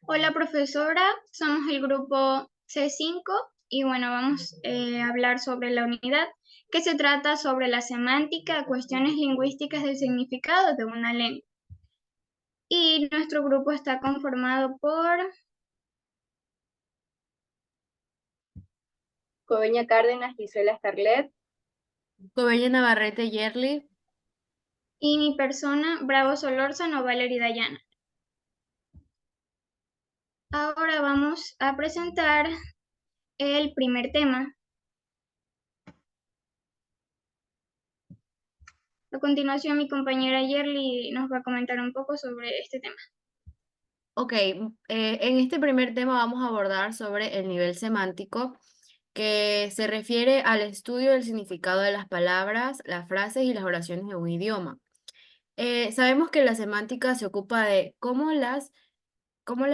Hola profesora, somos el grupo C5 y bueno, vamos a hablar sobre la unidad que se trata sobre la semántica, cuestiones lingüísticas del significado de una lengua. Y nuestro grupo está conformado por Coveña Cárdenas, Gisela Starlet. Covelli Navarrete Yerli. y mi persona, Bravo Solórzano Valery Dayana. Ahora vamos a presentar el primer tema. A continuación, mi compañera Yerli nos va a comentar un poco sobre este tema. Ok, en este primer tema vamos a abordar sobre el nivel semántico, que se refiere al estudio del significado de las palabras, las frases y las oraciones de un idioma. Sabemos que la semántica se ocupa de cómo las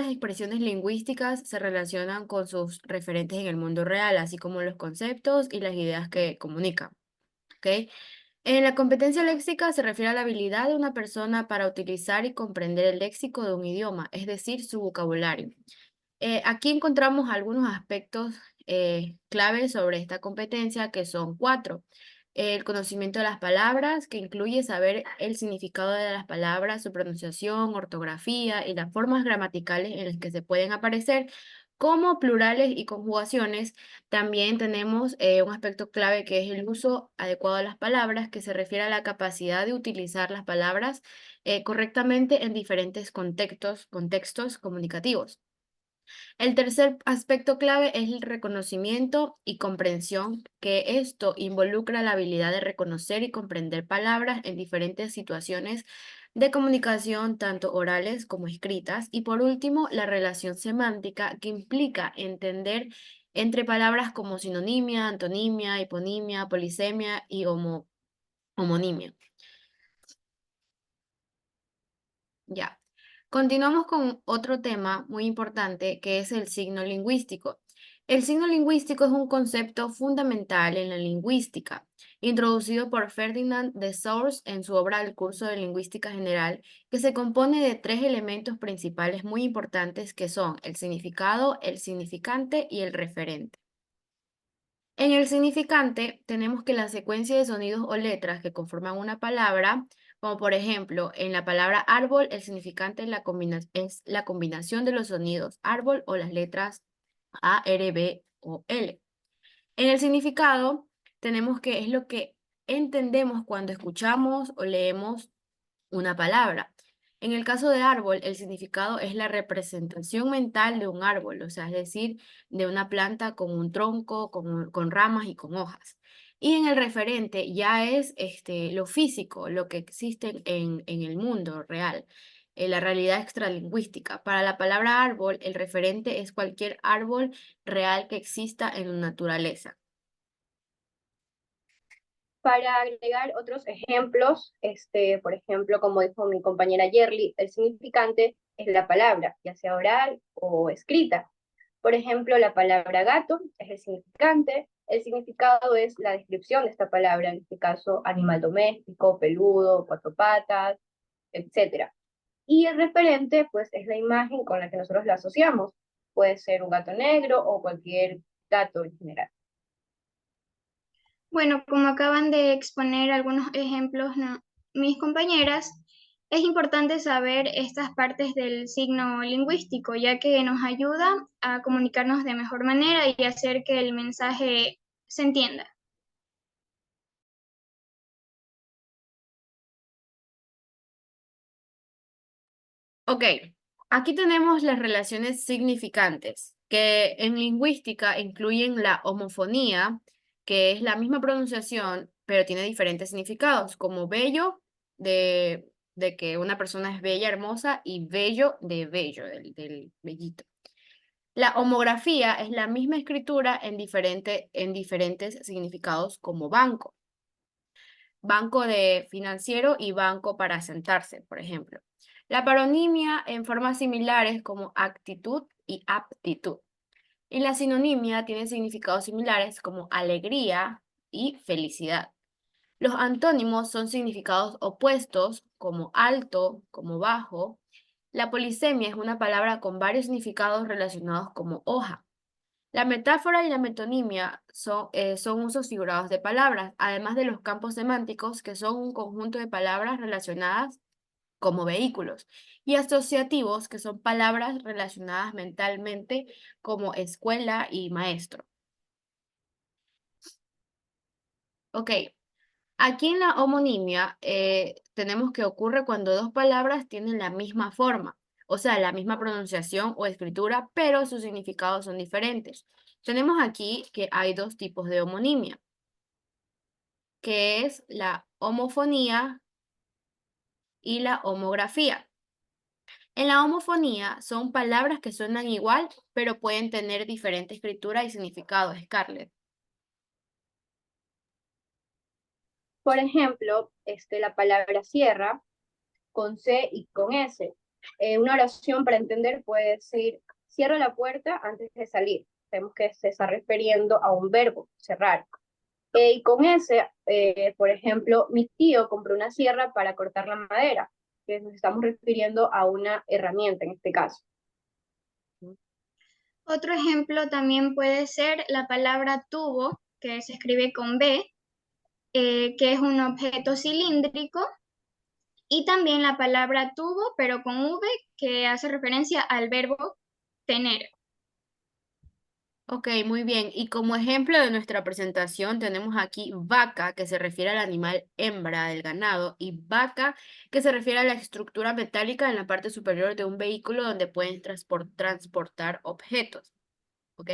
expresiones lingüísticas se relacionan con sus referentes en el mundo real, así como los conceptos y las ideas que comunican. ¿Ok? En la competencia léxica se refiere a la habilidad de una persona para utilizar y comprender el léxico de un idioma, es decir, su vocabulario. Aquí encontramos algunos aspectos clave sobre esta competencia, que son cuatro. El conocimiento de las palabras, que incluye saber el significado de las palabras, su pronunciación, ortografía y las formas gramaticales en las que se pueden aparecer, como plurales y conjugaciones. También tenemos un aspecto clave, que es el uso adecuado de las palabras, que se refiere a la capacidad de utilizar las palabras correctamente en diferentes contextos comunicativos. El tercer aspecto clave es el reconocimiento y comprensión, que esto involucra la habilidad de reconocer y comprender palabras en diferentes situaciones de comunicación, tanto orales como escritas. Y por último, la relación semántica, que implica entender entre palabras como sinonimia, antonimia, hiponimia, polisemia y homonimia. Ya. Continuamos con otro tema muy importante, que es el signo lingüístico. El signo lingüístico es un concepto fundamental en la lingüística, introducido por Ferdinand de Saussure en su obra El curso de lingüística general, que se compone de tres elementos principales muy importantes, que son el significado, el significante y el referente. En el significante tenemos que la secuencia de sonidos o letras que conforman una palabra, como por ejemplo en la palabra árbol, el significante es la combinación de los sonidos árbol o las letras A, R, B o L. En el significado tenemos que es lo que entendemos cuando escuchamos o leemos una palabra. En el caso de árbol, el significado es la representación mental de un árbol, o sea, es decir, de una planta con un tronco, con ramas y con hojas. Y en el referente ya es lo físico, lo que existe en el mundo real, la realidad extralingüística. Para la palabra árbol, el referente es cualquier árbol real que exista en la naturaleza. Para agregar otros ejemplos, por ejemplo, como dijo mi compañera Yerli, el significante es la palabra, ya sea oral o escrita. Por ejemplo, la palabra gato es el significante, el significado es la descripción de esta palabra, en este caso animal doméstico, peludo, cuatro patas, etcétera. Y el referente, pues, es la imagen con la que nosotros la asociamos. Puede ser un gato negro o cualquier gato en general. Bueno, como acaban de exponer algunos ejemplos, mis compañeras, es importante saber estas partes del signo lingüístico, ya que nos ayuda a comunicarnos de mejor manera y hacer que el mensaje se entienda. Ok, aquí tenemos las relaciones significantes, que en lingüística incluyen la homofonía, que es la misma pronunciación, pero tiene diferentes significados, como bello, de que una persona es bella, hermosa, y bello, de bello, del bellito. La homografía es la misma escritura en diferentes significados, como banco. Banco de financiero y banco para sentarse, por ejemplo. La paronimia en formas similares, como actitud y aptitud. Y la sinonimia tiene significados similares, como alegría y felicidad. Los antónimos son significados opuestos, como alto, como bajo, La polisemia es una palabra con varios significados relacionados como hoja. La metáfora y la metonimia son usos figurados de palabras, además de los campos semánticos, que son un conjunto de palabras relacionadas como vehículos, y asociativos, que son palabras relacionadas mentalmente como escuela y maestro. Ok, aquí en la homonimia tenemos que ocurre cuando dos palabras tienen la misma forma, o sea, la misma pronunciación o escritura, pero sus significados son diferentes. Tenemos aquí que hay dos tipos de homonimia, que es la homofonía y la homografía. En la homofonía son palabras que suenan igual, pero pueden tener diferente escritura y significado, Scarlett. Por ejemplo, la palabra cierra con C y con S. Una oración para entender puede decir, cierra la puerta antes de salir. Vemos que se está refiriendo a un verbo, cerrar. Y con S, por ejemplo, mi tío compró una sierra para cortar la madera, que nos estamos refiriendo a una herramienta en este caso. Otro ejemplo también puede ser la palabra tubo, que se escribe con B, que es un objeto cilíndrico, y también la palabra tubo, pero con V, que hace referencia al verbo tener. Ok, muy bien. Y como ejemplo de nuestra presentación tenemos aquí vaca, que se refiere al animal hembra del ganado, y vaca, que se refiere a la estructura metálica en la parte superior de un vehículo donde pueden transportar objetos. ¿Ok?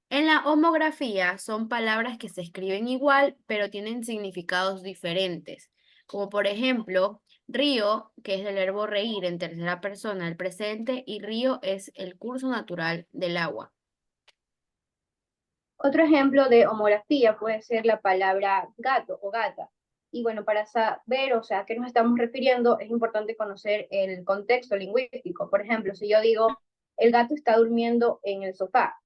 En la homografía son palabras que se escriben igual, pero tienen significados diferentes. Como por ejemplo, río, que es del verbo reír en tercera persona del presente, y río es el curso natural del agua. Otro ejemplo de homografía puede ser la palabra gato o gata. Y bueno, para saber, o sea, a qué nos estamos refiriendo, es importante conocer el contexto lingüístico. Por ejemplo, si yo digo, el gato está durmiendo en el sofá,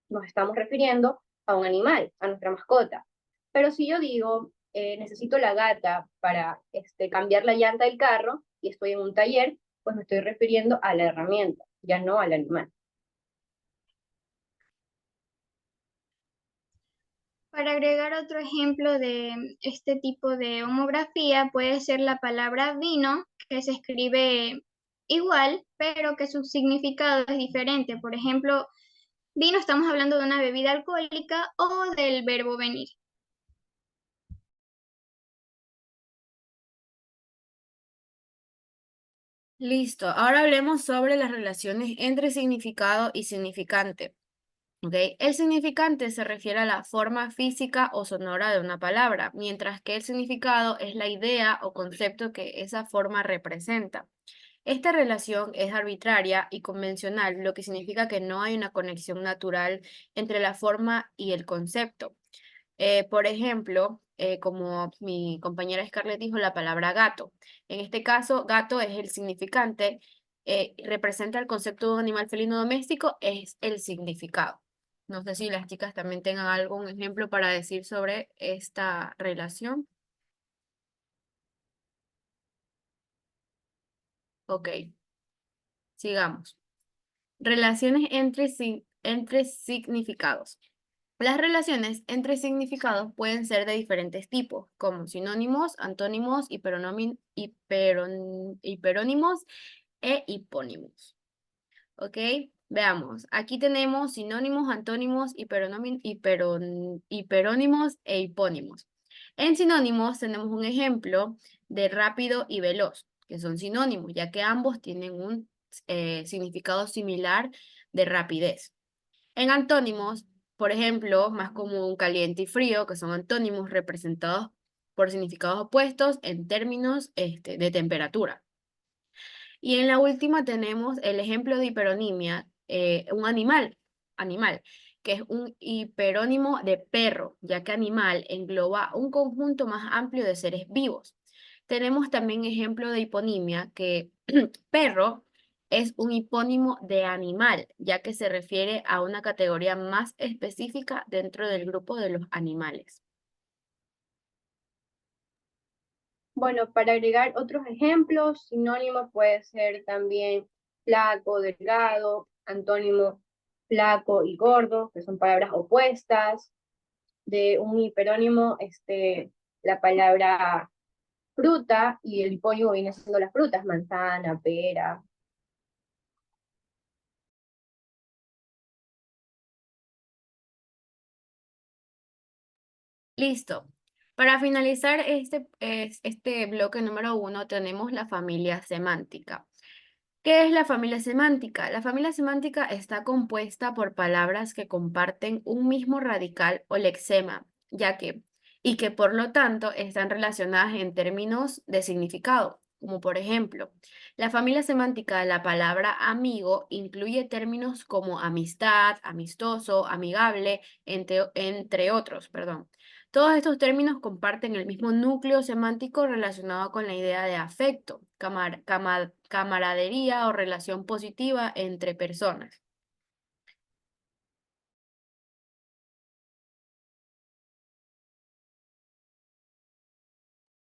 nos estamos refiriendo a un animal, a nuestra mascota. Pero si yo digo, necesito la gata para cambiar la llanta del carro y estoy en un taller, pues me estoy refiriendo a la herramienta, ya no al animal. Para agregar otro ejemplo de este tipo de homografía, puede ser la palabra vino, que se escribe igual, pero que su significado es diferente. Por ejemplo, vino, estamos hablando de una bebida alcohólica o del verbo venir. Listo, ahora hablemos sobre las relaciones entre significado y significante. ¿Okay? El significante se refiere a la forma física o sonora de una palabra, mientras que el significado es la idea o concepto que esa forma representa. Esta relación es arbitraria y convencional, lo que significa que no hay una conexión natural entre la forma y el concepto. Por ejemplo, como mi compañera Scarlett dijo, la palabra gato. En este caso, gato es el significante, representa el concepto de un animal felino doméstico, es el significado. No sé si las chicas también tengan algún ejemplo para decir sobre esta relación. Ok, sigamos. Relaciones entre significados. Las relaciones entre significados pueden ser de diferentes tipos, como sinónimos, antónimos, hiperónimos e hipónimos. ¿Ok? Veamos. Aquí tenemos sinónimos, antónimos, hiperónimos e hipónimos. En sinónimos tenemos un ejemplo de rápido y veloz, que son sinónimos, ya que ambos tienen un significado similar de rapidez. En antónimos, por ejemplo, más común caliente y frío, que son antónimos representados por significados opuestos en términos de temperatura. Y en la última tenemos el ejemplo de hiperonimia, un animal, que es un hiperónimo de perro, ya que animal engloba un conjunto más amplio de seres vivos. Tenemos también ejemplo de hiponimia, que perro es un hipónimo de animal, ya que se refiere a una categoría más específica dentro del grupo de los animales. Bueno, para agregar otros ejemplos, sinónimo puede ser también flaco, delgado, antónimo flaco y gordo, que son palabras opuestas. De un hiperónimo, la palabra fruta, y el hipónimo viene siendo las frutas, manzana, pera. Listo. Para finalizar este bloque número 1 tenemos la familia semántica. ¿Qué es la familia semántica? La familia semántica está compuesta por palabras que comparten un mismo radical o lexema, y que por lo tanto están relacionadas en términos de significado, como por ejemplo, la familia semántica de la palabra amigo incluye términos como amistad, amistoso, amigable, entre otros, perdón. Todos estos términos comparten el mismo núcleo semántico relacionado con la idea de afecto, camaradería o relación positiva entre personas.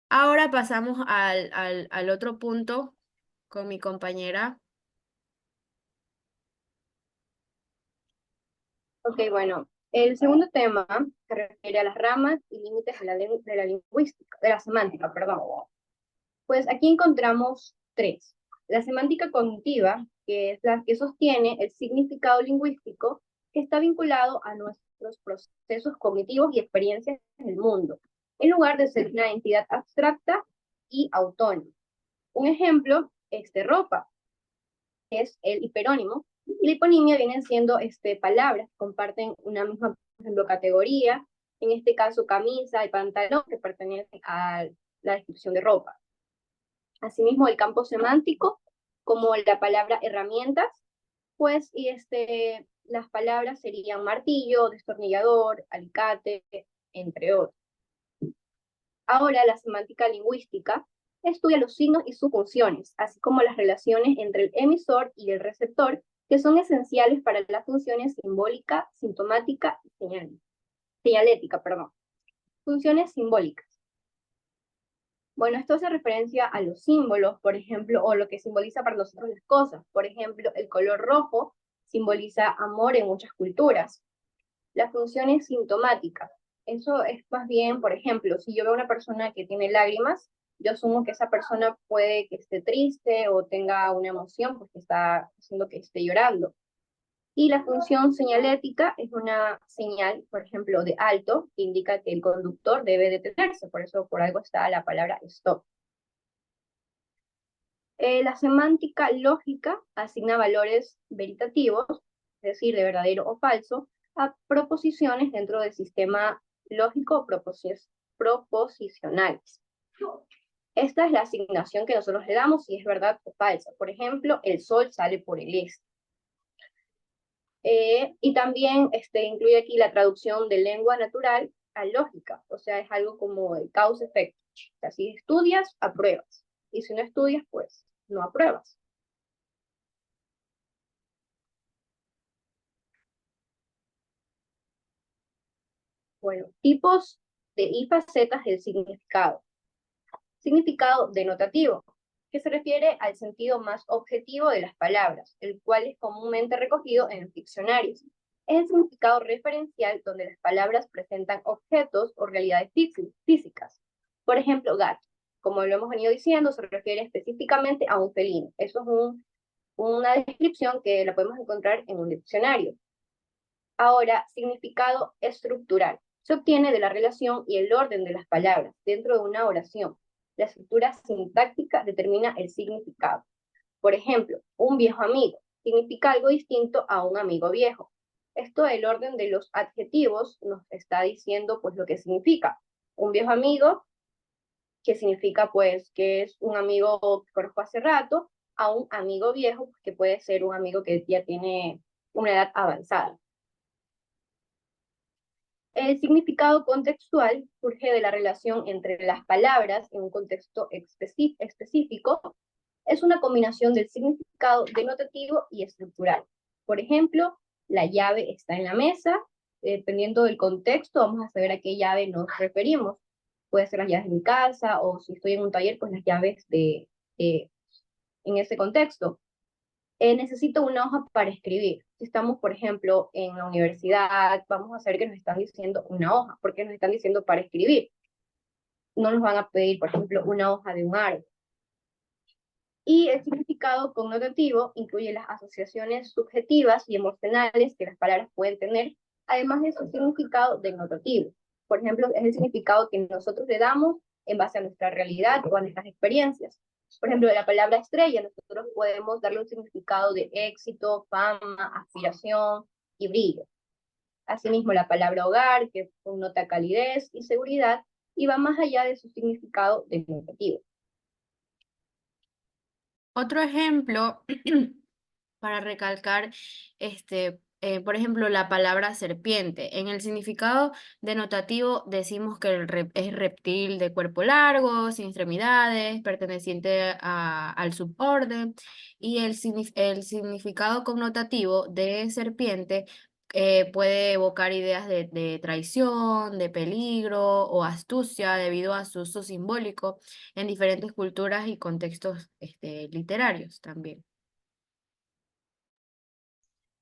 Ahora pasamos al otro punto con mi compañera. Ok, bueno, el segundo tema se refiere a las ramas y límites de la lingüística, de la semántica, perdón. Pues aquí encontramos tres. La semántica cognitiva, que es la que sostiene el significado lingüístico que está vinculado a nuestros procesos cognitivos y experiencias del mundo, en lugar de ser una entidad abstracta y autónoma. Un ejemplo es de ropa, que es el hiperónimo, y la hiponimia vienen siendo palabras, comparten una misma, por ejemplo, categoría, en este caso camisa y pantalón, que pertenecen a la descripción de ropa. Asimismo, el campo semántico, como la palabra herramientas, pues, y las palabras serían martillo, destornillador, alicate, entre otros. Ahora, la semántica lingüística estudia los signos y sus funciones, así como las relaciones entre el emisor y el receptor, que son esenciales para las funciones simbólica, sintomática y señalética, perdón. Funciones simbólicas. Bueno, esto hace referencia a los símbolos, por ejemplo, o lo que simboliza para nosotros las cosas. Por ejemplo, el color rojo simboliza amor en muchas culturas. La función es sintomática. Eso es más bien, por ejemplo, si yo veo a una persona que tiene lágrimas, yo asumo que esa persona puede que esté triste o tenga una emoción, porque está haciendo que esté llorando. Y la función señalética es una señal, por ejemplo, de alto, que indica que el conductor debe detenerse, por eso por algo está la palabra stop. La semántica lógica asigna valores veritativos, es decir, de verdadero o falso, a proposiciones dentro del sistema lógico proposicionales. Esta es la asignación que nosotros le damos si es verdad o falsa. Por ejemplo, el sol sale por el este. Y también incluye aquí la traducción de lengua natural a lógica, o sea, es algo como el causa-efecto. O sea, si estudias, apruebas. Y si no estudias, pues no apruebas. Bueno, tipos y facetas del significado. Significado denotativo, que se refiere al sentido más objetivo de las palabras, el cual es comúnmente recogido en los diccionarios. Es el significado referencial donde las palabras presentan objetos o realidades físicas. Por ejemplo, gato. Como lo hemos venido diciendo, se refiere específicamente a un felino. Eso es una descripción que la podemos encontrar en un diccionario. Ahora, significado estructural. Se obtiene de la relación y el orden de las palabras dentro de una oración. La estructura sintáctica determina el significado. Por ejemplo, un viejo amigo significa algo distinto a un amigo viejo. Esto del orden de los adjetivos nos está diciendo pues lo que significa. Un viejo amigo, que significa pues que es un amigo que conozco hace rato, a un amigo viejo, que puede ser un amigo que ya tiene una edad avanzada. El significado contextual surge de la relación entre las palabras en un contexto específico. Es una combinación del significado denotativo y estructural. Por ejemplo, la llave está en la mesa. Dependiendo del contexto, vamos a saber a qué llave nos referimos. puede ser las llaves de mi casa, o si estoy en un taller, pues las llaves en ese contexto. Necesito una hoja para escribir. Si estamos, por ejemplo, en la universidad, vamos a saber que nos están diciendo una hoja, porque nos están diciendo para escribir. No nos van a pedir, por ejemplo, una hoja de un árbol. Y el significado connotativo incluye las asociaciones subjetivas y emocionales que las palabras pueden tener, además de su significado denotativo. Por ejemplo, es el significado que nosotros le damos en base a nuestra realidad o a nuestras experiencias. Por ejemplo, de la palabra estrella, nosotros podemos darle un significado de éxito, fama, aspiración y brillo. Asimismo, la palabra hogar, que connota calidez y seguridad, y va más allá de su significado denotativo. Otro ejemplo para recalcar, por ejemplo, la palabra serpiente. En el significado denotativo decimos que es reptil de cuerpo largo, sin extremidades, perteneciente al suborden, y el significado connotativo de serpiente puede evocar ideas de traición, de peligro o astucia debido a su uso simbólico en diferentes culturas y contextos literarios también.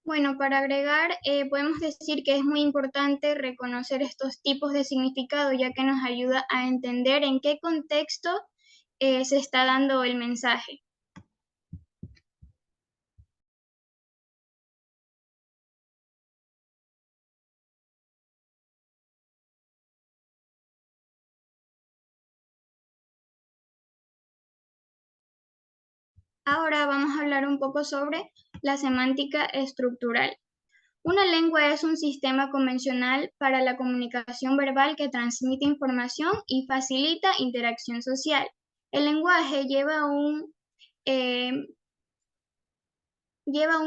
Bueno, para agregar, podemos decir que es muy importante reconocer estos tipos de significado, ya que nos ayuda a entender en qué contexto se está dando el mensaje. Ahora vamos a hablar un poco sobre la semántica estructural. Una lengua es un sistema convencional para la comunicación verbal que transmite información y facilita interacción social. El lenguaje lleva un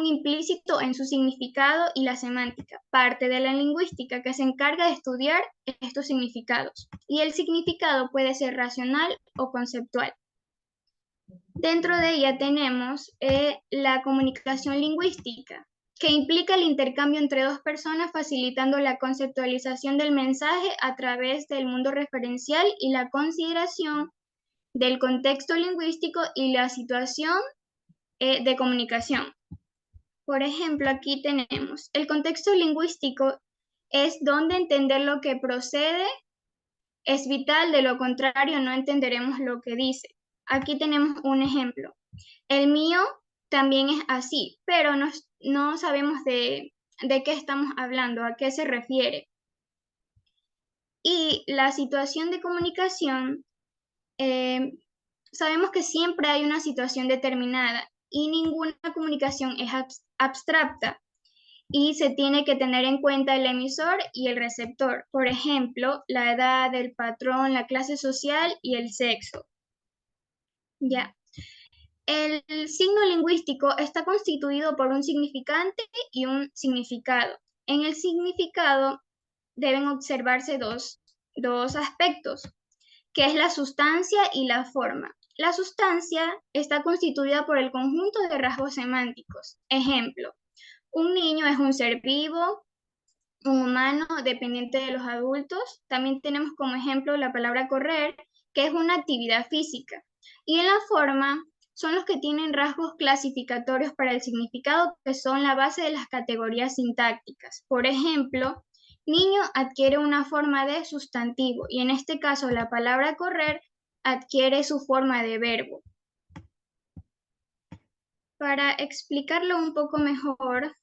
implícito en su significado y la semántica, parte de la lingüística que se encarga de estudiar estos significados. Y el significado puede ser racional o conceptual. Dentro de ella tenemos la comunicación lingüística, que implica el intercambio entre dos personas, facilitando la conceptualización del mensaje a través del mundo referencial y la consideración del contexto lingüístico y la situación de comunicación. Por ejemplo, aquí tenemos el contexto lingüístico es donde entender lo que procede es vital, de lo contrario no entenderemos lo que dice. Aquí tenemos un ejemplo. El mío también es así, pero no sabemos de qué estamos hablando, a qué se refiere. Y la situación de comunicación, sabemos que siempre hay una situación determinada y ninguna comunicación es abstracta y se tiene que tener en cuenta el emisor y el receptor. Por ejemplo, la edad, el patrón, la clase social y el sexo. Ya. El signo lingüístico está constituido por un significante y un significado. En el significado deben observarse dos aspectos, que es la sustancia y la forma. La sustancia está constituida por el conjunto de rasgos semánticos. Ejemplo, un niño es un ser vivo, un humano dependiente de los adultos. También tenemos como ejemplo la palabra correr, que es una actividad física. Y en la forma son los que tienen rasgos clasificatorios para el significado, que son la base de las categorías sintácticas. Por ejemplo, niño adquiere una forma de sustantivo y en este caso la palabra correr adquiere su forma de verbo. Para explicarlo un poco mejor,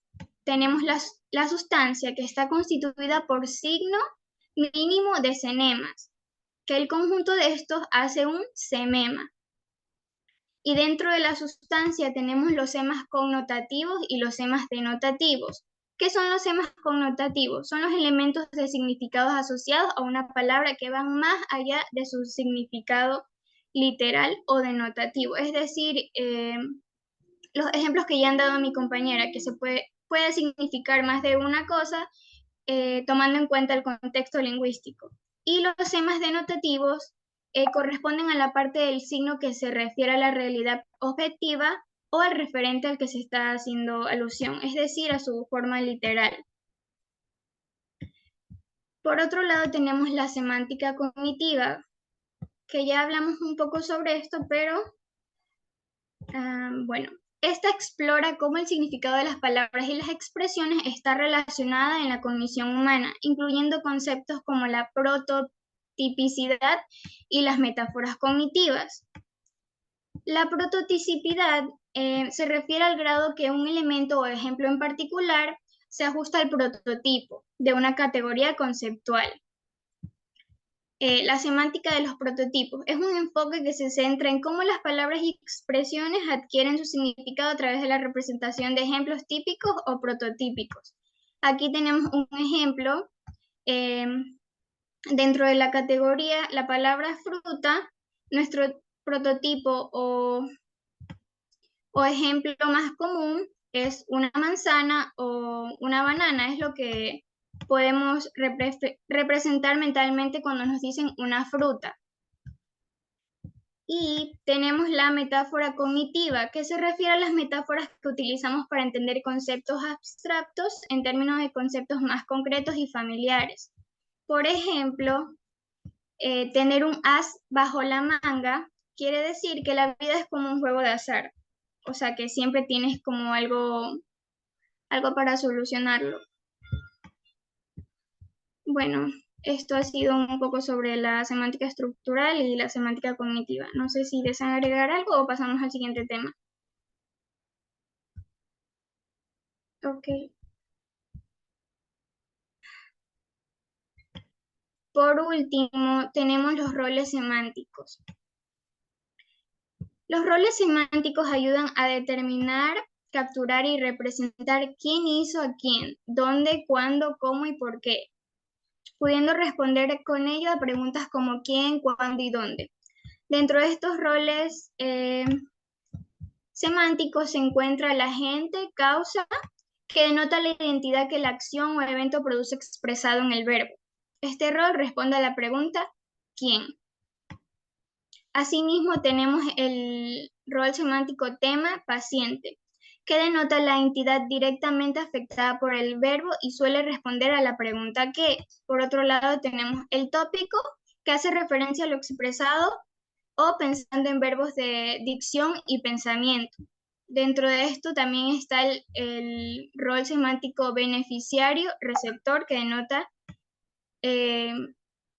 tenemos la sustancia, que está constituida por signo mínimo de sememas, que el conjunto de estos hace un semema. Y dentro de la sustancia tenemos los semas connotativos y los semas denotativos. ¿Qué son los semas connotativos? Son los elementos de significados asociados a una palabra que van más allá de su significado literal o denotativo. Es decir, los ejemplos que ya han dado mi compañera, que puede significar más de una cosa, tomando en cuenta el contexto lingüístico. Y los semas denotativos corresponden a la parte del signo que se refiere a la realidad objetiva o al referente al que se está haciendo alusión, es decir, a su forma literal. Por otro lado, tenemos la semántica cognitiva, que ya hablamos un poco sobre esto, pero bueno, esta explora cómo el significado de las palabras y las expresiones está relacionada en la cognición humana, incluyendo conceptos como la prototipicidad y las metáforas cognitivas. La prototipicidad se refiere al grado que un elemento o ejemplo en particular se ajusta al prototipo de una categoría conceptual. La semántica de los prototipos es un enfoque que se centra en cómo las palabras y expresiones adquieren su significado a través de la representación de ejemplos típicos o prototípicos. Aquí tenemos un ejemplo. Dentro de la categoría, la palabra fruta, nuestro prototipo o ejemplo más común es una manzana o una banana, es lo que podemos representar mentalmente cuando nos dicen una fruta. Y tenemos la metáfora cognitiva, que se refiere a las metáforas que utilizamos para entender conceptos abstractos en términos de conceptos más concretos y familiares. Por ejemplo, tener un as bajo la manga quiere decir que la vida es como un juego de azar. O sea, que siempre tienes como algo para solucionarlo. Bueno, esto ha sido un poco sobre la semántica estructural y la semántica cognitiva. No sé si desean agregar algo o pasamos al siguiente tema. Ok. Por último, tenemos los roles semánticos. Los roles semánticos ayudan a determinar, capturar y representar quién hizo a quién, dónde, cuándo, cómo y por qué, pudiendo responder con ello a preguntas como quién, cuándo y dónde. Dentro de estos roles semánticos se encuentra el agente, causa, que denota la identidad que la acción o evento produce expresado en el verbo. Este rol responde a la pregunta ¿quién? Asimismo, tenemos el rol semántico tema, paciente, que denota la entidad directamente afectada por el verbo y suele responder a la pregunta ¿qué? Por otro lado, tenemos el tópico, que hace referencia a lo expresado o pensando en verbos de dicción y pensamiento. Dentro de esto también está el rol semántico beneficiario, receptor, que denota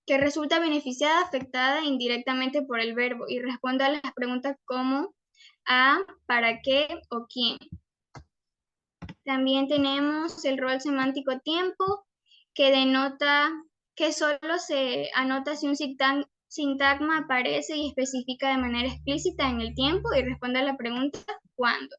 que resulta beneficiada, afectada indirectamente por el verbo y responde a las preguntas como a, para qué o quién. También tenemos el rol semántico tiempo, que denota que solo se anota si un sintagma aparece y especifica de manera explícita en el tiempo y responde a la pregunta ¿cuándo?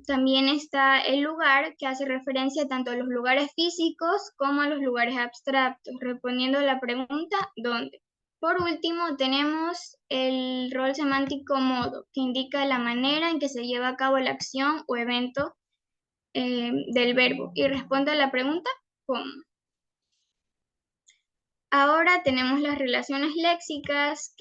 También está el lugar, que hace referencia tanto a los lugares físicos como a los lugares abstractos, respondiendo a la pregunta ¿dónde? Por último, tenemos el rol semántico modo, que indica la manera en que se lleva a cabo la acción o evento del verbo y responde a la pregunta ¿cómo? Ahora tenemos las relaciones léxicas,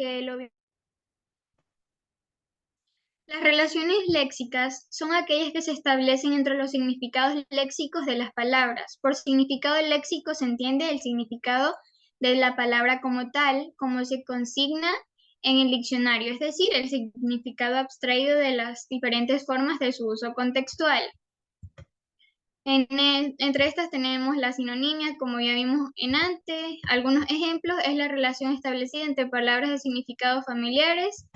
Las relaciones léxicas son aquellas que se establecen entre los significados léxicos de las palabras. Por significado léxico se entiende el significado de la palabra como tal, como se consigna en el diccionario, es decir, el significado abstraído de las diferentes formas de su uso contextual. Entre estas tenemos la sinonimia, como ya vimos en antes. Algunos ejemplos es la relación establecida entre palabras de significados familiares.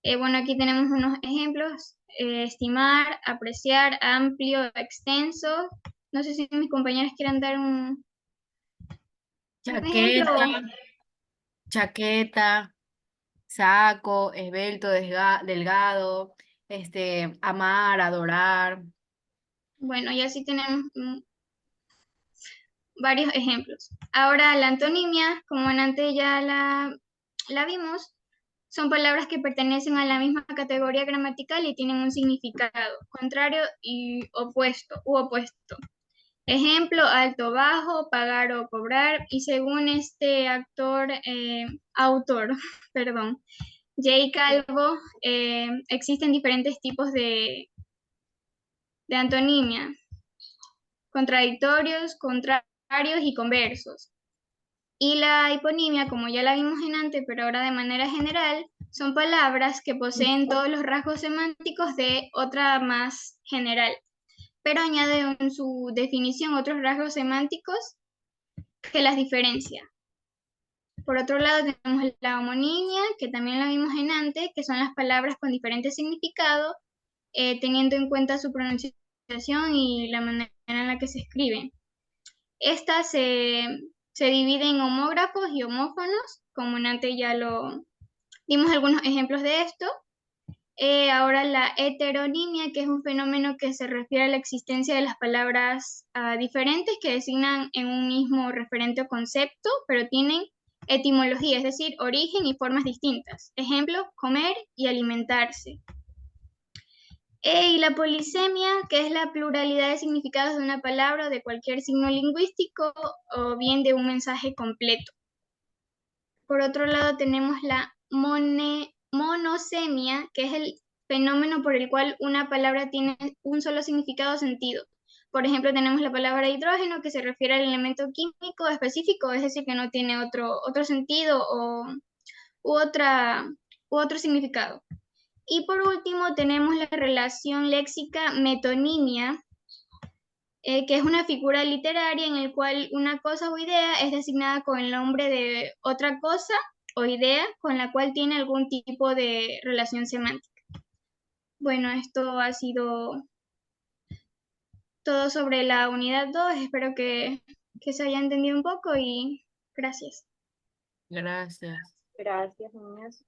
Bueno, aquí tenemos unos ejemplos, estimar, apreciar, amplio, extenso. No sé si mis compañeras quieran dar un ejemplo. Chaqueta, saco, esbelto, delgado, amar, adorar. Bueno, ya sí tenemos varios ejemplos. Ahora, la antonimia, como en antes ya la vimos, son palabras que pertenecen a la misma categoría gramatical y tienen un significado contrario y opuesto u opuesto. Ejemplo, alto, bajo, pagar o cobrar. Y según este autor, perdón, J. Calvo, existen diferentes tipos de antonimia: contradictorios, contrarios y conversos. Y la hiponimia, como ya la vimos en antes, pero ahora de manera general, son palabras que poseen todos los rasgos semánticos de otra más general, pero añade en su definición otros rasgos semánticos que las diferencia. Por otro lado tenemos la homonimia, que también la vimos en antes, que son las palabras con diferentes significados, teniendo en cuenta su pronunciación y la manera en la que se escriben. Estas se dividen en homógrafos y homófonos, como en antes ya lo dimos algunos ejemplos de esto. Ahora la heteronimia, que es un fenómeno que se refiere a la existencia de las palabras diferentes que designan en un mismo referente o concepto, pero tienen etimología, es decir, origen y formas distintas. Ejemplo, comer y alimentarse. Y la polisemia, que es la pluralidad de significados de una palabra o de cualquier signo lingüístico o bien de un mensaje completo. Por otro lado tenemos la monosemia, que es el fenómeno por el cual una palabra tiene un solo significado o sentido. Por ejemplo, tenemos la palabra hidrógeno, que se refiere al elemento químico específico, es decir, que no tiene otro sentido u otro significado. Y por último tenemos la relación léxica metonimia, que es una figura literaria en el cual una cosa o idea es designada con el nombre de otra cosa o idea con la cual tiene algún tipo de relación semántica. Bueno, esto ha sido todo sobre la unidad 2. Espero que se haya entendido un poco y gracias. Gracias. Gracias, niñas.